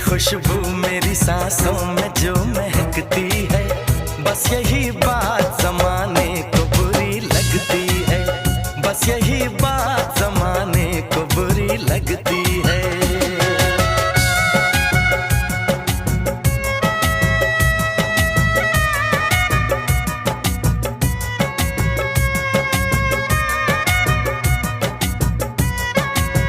खुशबू मेरी सांसों में जो महकती है, बस यही बात जमाने को बुरी लगती है, बस यही बात जमाने को बुरी लगती